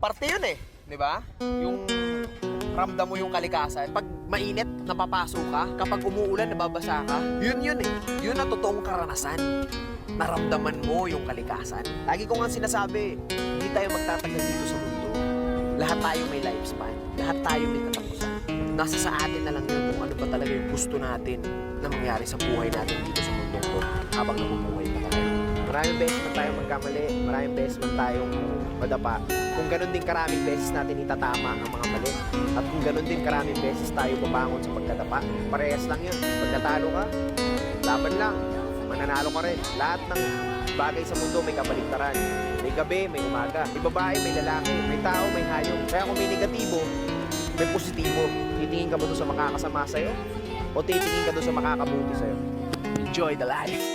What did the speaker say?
parte yun eh. Di ba? Yung ramdam mo yung kalikasan. Pag mainit, napapaso ka. Kapag umuulan, nababasa ka. Yun eh. Yun ang totoong karanasan. Naramdaman mo yung kalikasan. Lagi ko nga sinasabi, hindi tayo magtatagal dito sa mundo. Lahat tayo may lifespan. Lahat tayo may katapusan. Nasa sa atin na lang yun kung ano ba talaga yung gusto natin na mangyari sa buhay natin dito sa mundo to habang nabubuhay pa tayo. Maraming beses man tayong magkamali, maraming beses man tayong madapa. Kung ganun din karaming beses natin itatama ang mga mali. At kung ganun din karaming beses tayo babangon sa pagkadapa, parehas lang yun. Pag natalo ka, laban lang. Mananalo ka rin. Lahat ng bagay sa mundo may kabaligtaran. May gabi, may umaga. May babae, may lalaki. May tao, may hayop. Kaya kung may negatibo, may positibo. Titingin ka ba doon sa makakasama sa'yo? O titingin ka doon sa makakabuti sa'yo? Enjoy the life!